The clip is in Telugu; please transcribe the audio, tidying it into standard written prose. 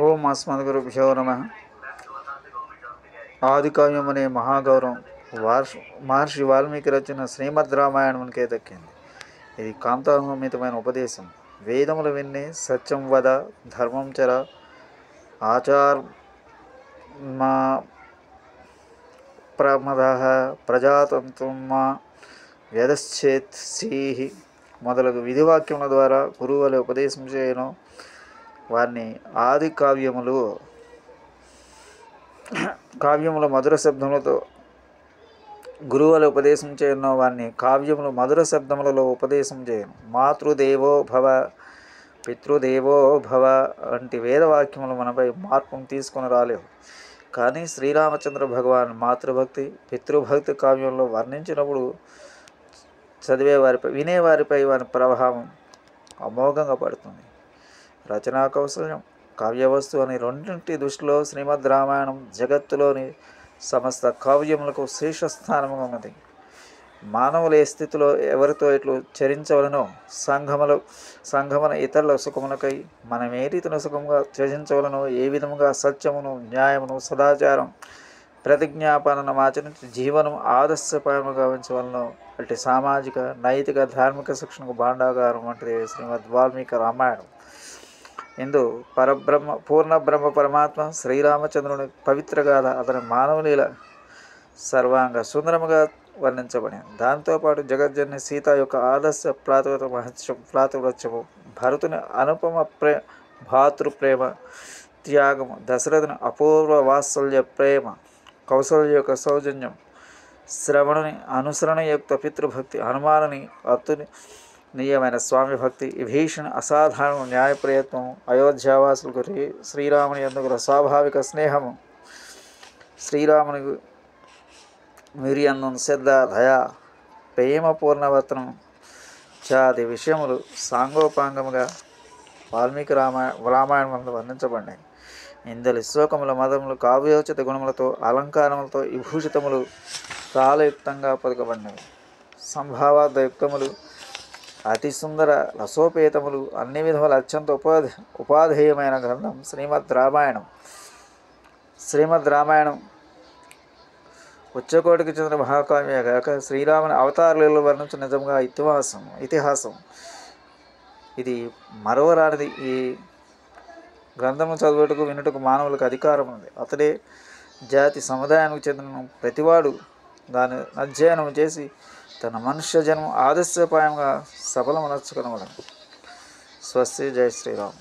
ఓం అస్మద్గురుభ్యో నమ. ఆదికావ్యం అనే మహాగౌరవం మహర్షి వాల్మీకి రచన శ్రీమద్ రామాయణంకే దక్కింది. ఇది కాంతాన్వితమైన ఉపదేశం. వేదములు విన్ని సత్యం వద, ధర్మం చర, ఆచార్మా ప్రమద, ప్రజాతంత్రమా వ్యధశ్చేత్ శ్రీహి మొదలగు విధివాక్యముల ద్వారా గురువుల ఉపదేశం చేయను వారిని ఆది కావ్యముల మధుర శబ్దములతో గురువుల ఉపదేశం చేయను వారిని కావ్యములు మధుర శబ్దములలో ఉపదేశం చేయను. మాతృదేవో భవ, పితృదేవో భవ వంటి వేదవాక్యములు మనపై మార్పును తీసుకొని రాలేవు. కానీ శ్రీరామచంద్ర భగవాన్ మాతృభక్తి, పితృభక్తి కావ్యంలో వర్ణించినప్పుడు వినేవారిపై వారి ప్రభావం అమోఘంగా పడుతుంది. రచనా కౌశల్యం, కావ్యవస్తు అనే రెండింటి దృష్టిలో శ్రీమద్ రామాయణం జగత్తులోని సమస్త కావ్యములకు శీర్షస్థానముగా ఉన్నది. మానవులు ఏ స్థితిలో ఎవరితో ఎట్లు చరించవలనో సంఘమున ఇతరుల సుఖమునకై మనం ఏ రీతిన సుఖముగా త్యజించవలనో, ఏ విధముగా సత్యమును, న్యాయమును, సదాచారం, ప్రతిజ్ఞాపనను ఆచరించి జీవనం ఆదర్శపరముగా ఉంచవలనో అటు సామాజిక, నైతిక, ధార్మిక శిక్షణకు భాండాగారం వంటిది శ్రీమద్ వాల్మీకి రామాయణం. ఇందు పూర్ణ బ్రహ్మ పరమాత్మ శ్రీరామచంద్రుని పవిత్ర గాథ, అతని మానవలీల సర్వాంగ సుందరముగా వర్ణించబడింది. దాంతోపాటు జగజ్జనని సీత యొక్క ఆదర్శ ప్రాతివృత్యము, భరతుని అనుపమ భాతృప్రేమ త్యాగము, దశరథుని అపూర్వ వాత్సల్య ప్రేమ, కౌసల్య యొక్క సౌజన్యం, శ్రవణుని అనుసరణయుక్త పితృభక్తి, హనుమానుని అతునీయమైన స్వామి భక్తి, విభీషణ అసాధారణ న్యాయ ప్రయత్నం, అయోధ్యావాసులకు శ్రీరాముని యందు స్వాభావిక స్నేహము, శ్రీరాముని వీర్యందు శ్రద్ధ, దయా, ప్రేమపూర్ణవర్తనం చాది విషయములు సాంగోపాంగముగా వాల్మీకి రామాయణంలో వర్ణించబడినాయి. ఇందలి శ్లోకముల మదములు కావ్యోచిత గుణములతో, అలంకారములతో విభూషితములు తాళయుక్తంగా పలుకబడినవి. సంభావార్థయుక్తములు, అతి సుందర రసోపేతములు, అన్ని విధముల అత్యంత ఉపాధేయమైన గ్రంథం శ్రీమద్ రామాయణం ఉచ్చకోటికి చెందిన మహాకావ్యమే కాక శ్రీరాముని అవతారాలలో వర్ణించిన నిజంగా ఇతిహాసం. ఇది మరవరానిది. ఈ గ్రంథము చదువుటకు, వినుటకు మానవులకు అధికారం ఉంది. అతడే జాతి సముదాయానికి చెందిన ప్రతివాడు దాన్ని అధ్యయనం చేసి తన మనుష్య జన్మ ఆదర్శపాయంగా సఫలమనర్చుకునవలను. స్వస్తి. జై శ్రీరామ్.